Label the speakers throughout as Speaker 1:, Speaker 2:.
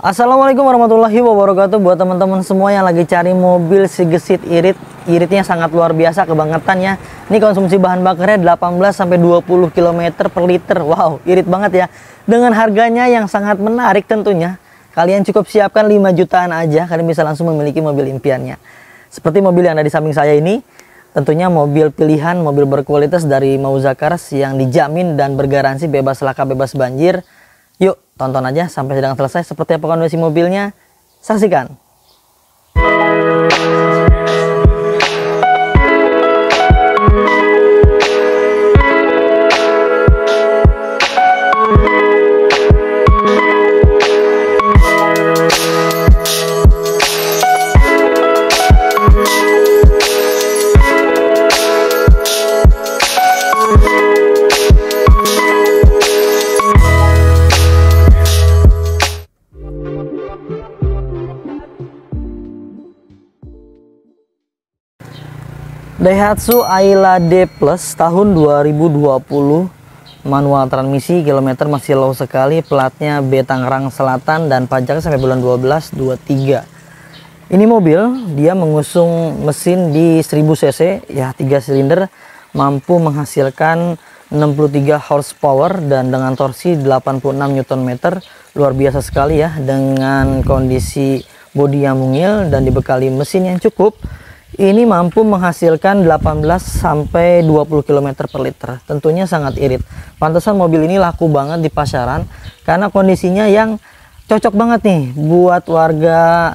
Speaker 1: Assalamualaikum warahmatullahi wabarakatuh. Buat teman-teman semua yang lagi cari mobil si gesit irit, iritnya sangat luar biasa kebangetan ya. Ini konsumsi bahan bakarnya 18 sampai 20 km per liter. Wow, irit banget ya. Dengan harganya yang sangat menarik tentunya. Kalian cukup siapkan 5 jutaan aja, kalian bisa langsung memiliki mobil impiannya. Seperti mobil yang ada di samping saya ini, tentunya mobil pilihan, mobil berkualitas dari Mauza Cars yang dijamin dan bergaransi bebas laka, bebas banjir. Yuk, tonton aja sampai sedang selesai seperti apa kondisi mobilnya. Saksikan. Daihatsu Ayla D Plus tahun 2020, manual transmisi, kilometer masih low sekali, platnya B Tangerang Selatan dan pajaknya sampai bulan 12 23. Ini mobil dia mengusung mesin di 1000 cc ya, 3 silinder, mampu menghasilkan 63 horsepower dan dengan torsi 86 Nm. Luar biasa sekali ya, dengan kondisi bodi yang mungil dan dibekali mesin yang cukup. Ini mampu menghasilkan 18 sampai 20 km per liter. Tentunya sangat irit. Pantesan mobil ini laku banget di pasaran karena kondisinya yang cocok banget nih buat warga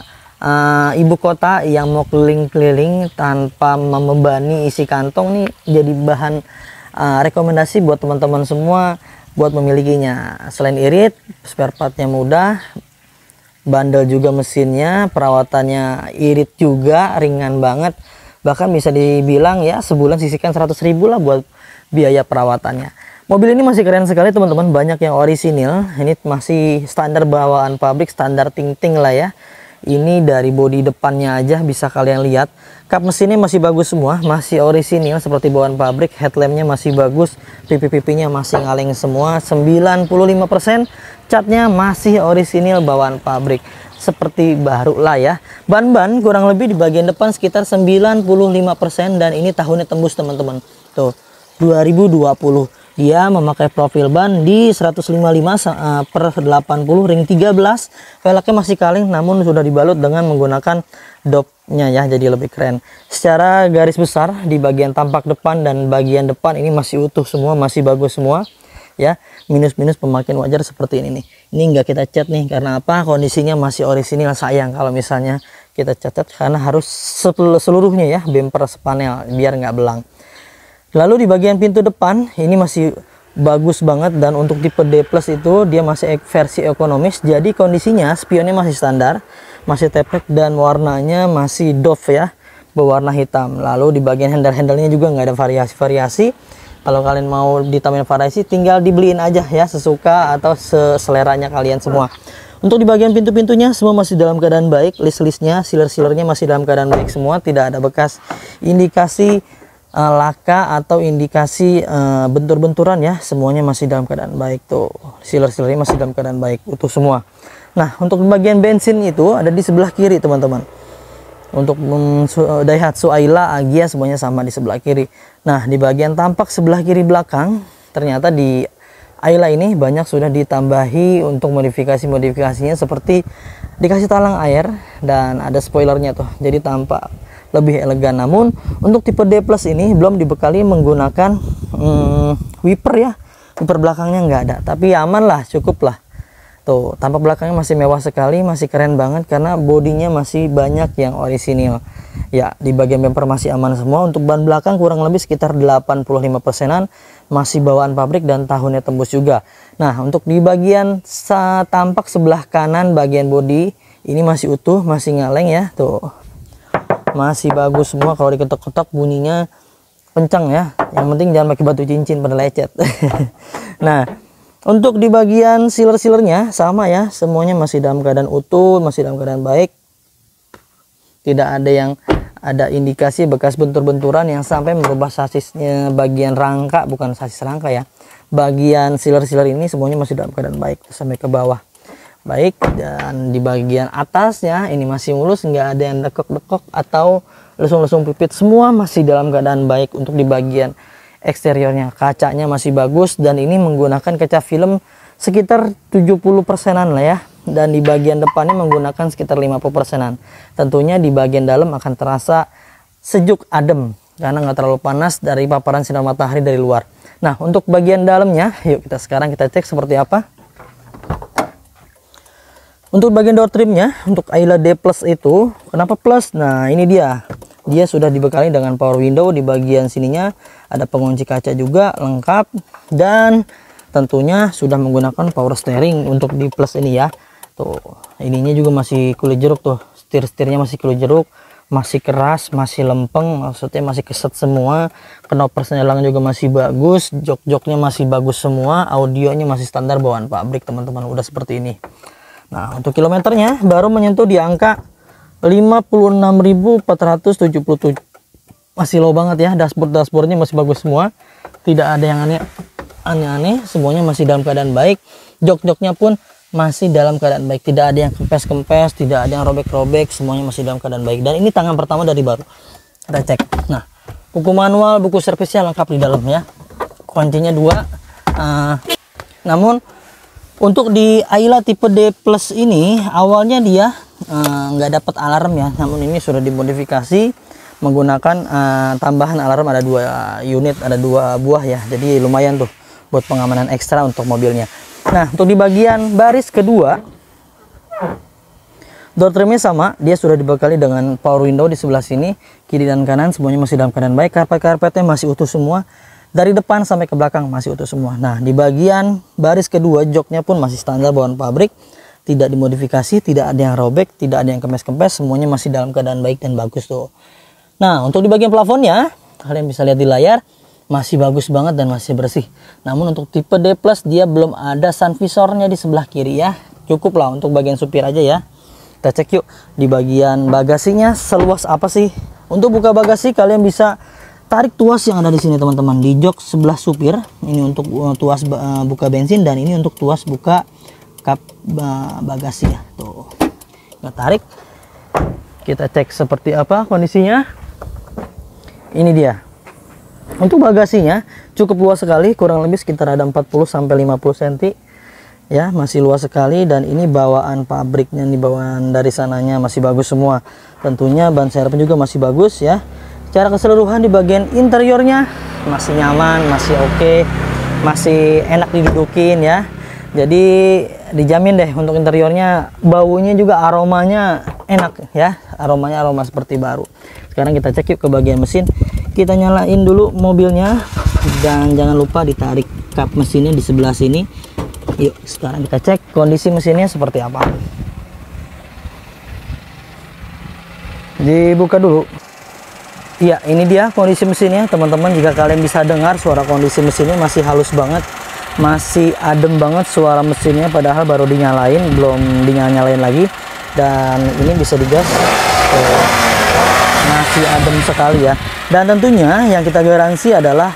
Speaker 1: ibu kota yang mau keliling-keliling tanpa membebani isi kantong nih, jadi bahan rekomendasi buat teman-teman semua buat memilikinya. Selain irit, spare partnya mudah, bandel juga mesinnya, perawatannya irit juga, ringan banget. Bahkan bisa dibilang ya sebulan sisihkan 100.000 lah buat biaya perawatannya. Mobil ini masih keren sekali teman-teman, banyak yang orisinil. Ini masih standar bawaan pabrik, standar ting-ting lah ya. Ini dari bodi depannya aja bisa kalian lihat. Kap mesinnya masih bagus semua, masih orisinil seperti bawaan pabrik. Headlampnya masih bagus, pipi-pipinya masih ngaleng semua. 95% catnya masih orisinil bawaan pabrik, seperti baru lah ya. Ban-ban kurang lebih di bagian depan sekitar 95% dan ini tahunnya tembus teman-teman. Tuh, 2020. Dia memakai profil ban di 155/80 ring 13. Velgnya masih kaleng namun sudah dibalut dengan menggunakan dopnya ya, jadi lebih keren. Secara garis besar di bagian tampak depan dan bagian depan ini masih utuh semua, masih bagus semua ya. Minus-minus pemakaian wajar seperti ini nih. Ini enggak kita cat nih, karena apa? Kondisinya masih orisinil. Sayang kalau misalnya kita cat karena harus seluruhnya ya, bumper sepanel biar nggak belang. Lalu di bagian pintu depan ini masih bagus banget, dan untuk tipe D Plus itu dia masih versi ekonomis, jadi kondisinya spionnya masih standar, masih taplek dan warnanya masih doff ya, berwarna hitam. Lalu di bagian handle-handlenya juga nggak ada variasi-variasi. Kalau kalian mau ditambahin variasi tinggal dibeliin aja ya, sesuka atau seseleranya kalian semua. Untuk di bagian pintu-pintunya semua masih dalam keadaan baik, list-listnya, sealer-sealernya masih dalam keadaan baik semua, tidak ada bekas indikasi laka atau indikasi bentur-benturan ya, semuanya masih dalam keadaan baik. Tuh, sealer-sealernya masih dalam keadaan baik, utuh semua. Nah, untuk bagian bensin itu ada di sebelah kiri teman-teman. Untuk Daihatsu Ayla, Agya semuanya sama di sebelah kiri. Nah, di bagian tampak sebelah kiri belakang, ternyata di Ayla ini banyak sudah ditambahi untuk modifikasinya, seperti dikasih talang air dan ada spoilernya tuh, jadi tampak lebih elegan. Namun untuk tipe D Plus ini belum dibekali menggunakan wiper ya, wiper belakangnya nggak ada, tapi aman lah, cukup lah. Tuh, tampak belakangnya masih mewah sekali, masih keren banget karena bodinya masih banyak yang orisinil ya. Di bagian bumper masih aman semua. Untuk ban belakang kurang lebih sekitar 85%-an masih bawaan pabrik dan tahunnya tembus juga. Nah, untuk di bagian tampak sebelah kanan bagian bodi ini masih utuh, masih ngaleng ya. Tuh, masih bagus semua, kalau diketok-ketok bunyinya kencang ya. Yang penting jangan pakai batu cincin pada lecet. Nah, untuk di bagian sealer-sealernya sama ya, semuanya masih dalam keadaan utuh, masih dalam keadaan baik. Tidak ada yang ada indikasi bekas bentur-benturan yang sampai merubah sasisnya bagian rangka, bukan sasis rangka ya. Bagian sealer-sealer ini semuanya masih dalam keadaan baik sampai ke bawah. baik, dan di bagian atasnya ini masih mulus, nggak ada yang dekok-dekok atau lesung-lesung pipit, semua masih dalam keadaan baik. Untuk di bagian eksteriornya, kacanya masih bagus, dan ini menggunakan kaca film sekitar 70%-an lah ya, dan di bagian depannya menggunakan sekitar 50%-an. Tentunya di bagian dalam akan terasa sejuk adem karena nggak terlalu panas dari paparan sinar matahari dari luar. Nah, untuk bagian dalamnya, yuk sekarang kita cek seperti apa. Untuk bagian door trimnya, untuk Ayla D Plus itu, kenapa plus? Nah, ini dia sudah dibekali dengan power window. Di bagian sininya ada pengunci kaca juga lengkap, dan tentunya sudah menggunakan power steering untuk di Plus ini ya. Tuh, ininya juga masih kulit jeruk tuh, setirnya masih kulit jeruk, masih keras, masih lempeng, maksudnya masih keset semua. Knop persnelang juga masih bagus, jok-joknya masih bagus semua, audionya masih standar bawaan pabrik teman-teman, udah seperti ini. Nah, untuk kilometernya baru menyentuh di angka 56.477. Masih low banget ya. Dashboardnya masih bagus semua, tidak ada yang aneh-aneh, semuanya masih dalam keadaan baik. Jok-joknya pun masih dalam keadaan baik, tidak ada yang kempes-kempes, tidak ada yang robek-robek, semuanya masih dalam keadaan baik. Dan ini tangan pertama dari baru, kita cek. Nah, buku manual, buku servisnya lengkap di dalam ya, kuncinya 2. Namun untuk di Ayla tipe D Plus ini awalnya dia nggak dapat alarm ya, namun ini sudah dimodifikasi menggunakan tambahan alarm, ada 2 unit, ada 2 buah ya, jadi lumayan tuh buat pengamanan ekstra untuk mobilnya. Nah, untuk di bagian baris kedua, door trimnya sama, dia sudah dibekali dengan power window di sebelah sini, kiri dan kanan semuanya masih dalam keadaan baik. Karpet-karpetnya masih utuh semua, dari depan sampai ke belakang masih utuh semua. Nah, di bagian baris kedua, joknya pun masih standar bawaan pabrik, tidak dimodifikasi, tidak ada yang robek, tidak ada yang kempes-kempes, semuanya masih dalam keadaan baik dan bagus tuh. Nah, untuk di bagian plafonnya, kalian bisa lihat di layar, masih bagus banget dan masih bersih. Namun untuk tipe D Plus dia belum ada sun visornya di sebelah kiri ya. Cukup lah untuk bagian supir aja ya. Kita cek yuk di bagian bagasinya seluas apa sih. Untuk buka bagasi kalian bisa tarik tuas yang ada di sini teman-teman, di jok sebelah supir. Ini untuk tuas buka bensin, dan ini untuk tuas buka kap bagasi ya. Tuh, kita tarik, kita cek seperti apa kondisinya. Ini dia. Untuk bagasinya cukup luas sekali, kurang lebih sekitar ada 40 sampai 50 cm ya, masih luas sekali. Dan ini bawaan pabriknya, nih bawaan dari sananya masih bagus semua. Tentunya ban serep juga masih bagus ya. Secara keseluruhan di bagian interiornya masih nyaman, masih oke, masih enak didudukin ya. Jadi dijamin deh untuk interiornya, baunya juga aromanya enak ya, aromanya aroma seperti baru. Sekarang kita cek yuk ke bagian mesin. Kita nyalain dulu mobilnya, dan jangan lupa ditarik kap mesinnya di sebelah sini. Yuk sekarang kita cek kondisi mesinnya seperti apa. Dibuka dulu. Ya, ini dia kondisi mesinnya teman-teman. Jika kalian bisa dengar suara kondisi mesinnya masih halus banget, masih adem banget suara mesinnya, padahal baru dinyalain, belum dinyalain lagi. Dan ini bisa digas, masih adem sekali ya. Dan tentunya yang kita garansi adalah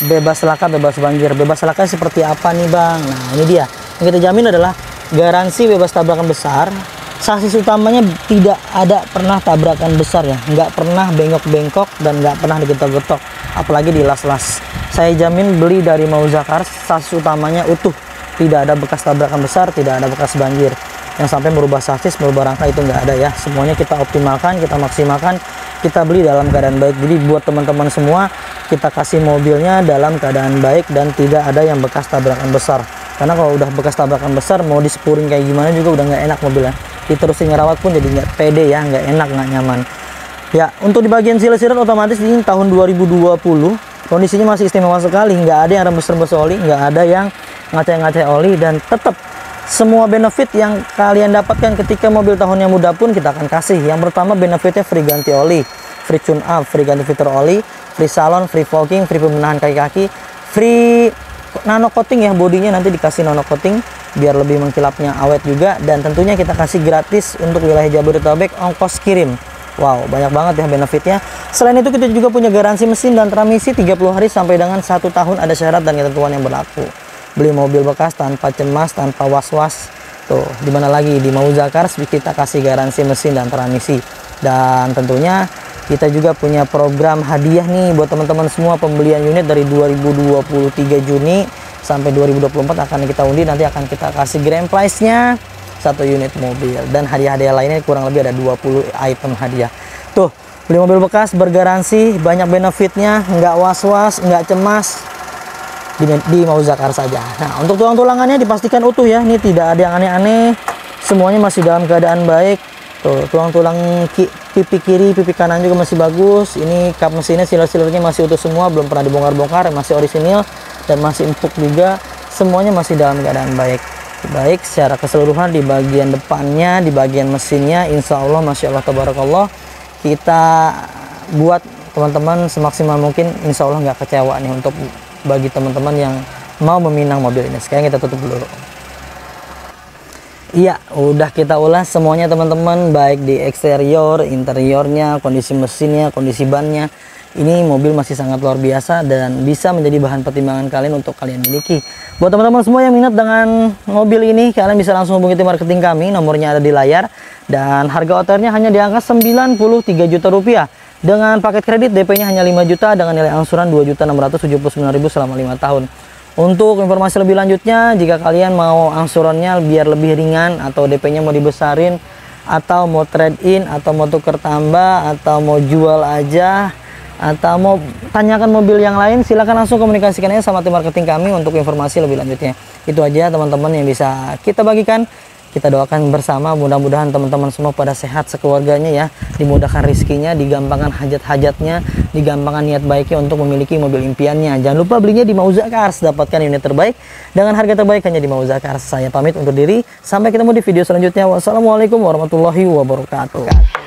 Speaker 1: bebas laka, bebas banjir. Bebas laka seperti apa nih bang? Nah, ini dia yang kita jamin adalah garansi bebas tabrakan besar. Sasis utamanya tidak ada pernah tabrakan besar ya, nggak pernah bengkok-bengkok dan nggak pernah digetok-getok, apalagi di las-las. Saya jamin beli dari Mauza Cars, sasis utamanya utuh, tidak ada bekas tabrakan besar, tidak ada bekas banjir yang sampai merubah sasis, merubah rangka, itu nggak ada ya. Semuanya kita optimalkan, kita maksimalkan, kita beli dalam keadaan baik. Jadi buat teman-teman semua, kita kasih mobilnya dalam keadaan baik dan tidak ada yang bekas tabrakan besar. Karena kalau udah bekas tabrakan besar, mau disepurin kayak gimana juga udah nggak enak mobilnya. Diterusin ngerawat pun jadi nggak pede ya, nggak enak, nggak nyaman. Ya, untuk di bagian silesiran otomatis ini tahun 2020, kondisinya masih istimewa sekali. Nggak ada yang rembes-rembes oli, nggak ada yang ngaceng-ngaceng oli, dan tetap semua benefit yang kalian dapatkan ketika mobil tahunnya muda pun kita akan kasih. Yang pertama benefitnya free ganti oli, free tune up, free ganti fitur oli, free salon, free fogging, free pembenahan kaki-kaki, free nano coating ya, bodinya nanti dikasih nano coating biar lebih mengkilapnya awet juga. Dan tentunya kita kasih gratis untuk wilayah Jabodetabek ongkos kirim. Wow, banyak banget ya benefitnya. Selain itu kita juga punya garansi mesin dan transmisi 30 hari sampai dengan 1 tahun, ada syarat dan ketentuan yang berlaku. Beli mobil bekas tanpa cemas, tanpa was-was, Tuh, dimana lagi di Mauza Cars kita kasih garansi mesin dan transmisi. Dan tentunya kita juga punya program hadiah nih buat teman-teman semua. Pembelian unit dari 2023 Juni sampai 2024 akan kita undi, nanti akan kita kasih grand prize-nya 1 unit mobil, dan hadiah-hadiah lainnya kurang lebih ada 20 item hadiah. Tuh, beli mobil bekas bergaransi, banyak benefitnya, nggak was-was, nggak cemas di Mauza Cars saja. Nah, untuk tulang-tulangannya dipastikan utuh ya, ini tidak ada yang aneh-aneh, semuanya masih dalam keadaan baik. Tuh, tulang-tulang pipi kiri, pipi kanan juga masih bagus. Ini kap mesinnya, siler-silernya masih utuh semua, belum pernah dibongkar-bongkar, masih orisinil dan masih empuk juga. Semuanya masih dalam keadaan baik. Baik secara keseluruhan di bagian depannya, di bagian mesinnya, insya Allah, masya Allah, tabarakallah, kita buat teman-teman semaksimal mungkin. Insya Allah nggak kecewa nih untuk bagi teman-teman yang mau meminang mobil ini. Sekarang kita tutup dulu. Iya, udah kita ulas semuanya teman-teman, baik di eksterior, interiornya, kondisi mesinnya, kondisi bannya. Ini mobil masih sangat luar biasa dan bisa menjadi bahan pertimbangan kalian untuk kalian miliki. Buat teman-teman semua yang minat dengan mobil ini, kalian bisa langsung hubungi tim marketing kami, nomornya ada di layar. Dan harga OTR-nya hanya di angka 93 juta rupiah. Dengan paket kredit DP-nya hanya 5 juta dengan nilai angsuran 2.679.000 selama 5 tahun. Untuk informasi lebih lanjutnya, jika kalian mau angsurannya biar lebih ringan, atau DP-nya mau dibesarin, atau mau trade in, atau mau tuker tambah, atau mau jual aja, atau mau tanyakan mobil yang lain, silahkan langsung komunikasikannya sama tim marketing kami untuk informasi lebih lanjutnya. Itu aja teman-teman yang bisa kita bagikan. Kita doakan bersama, mudah-mudahan teman-teman semua pada sehat sekeluarganya ya, dimudahkan rezekinya, digampangkan hajat-hajatnya, digampangkan niat baiknya untuk memiliki mobil impiannya. Jangan lupa belinya di Mauza Cars, dapatkan unit terbaik dengan harga terbaik hanya di Mauza Cars. Saya pamit undur diri, sampai ketemu di video selanjutnya. Wassalamualaikum warahmatullahi wabarakatuh.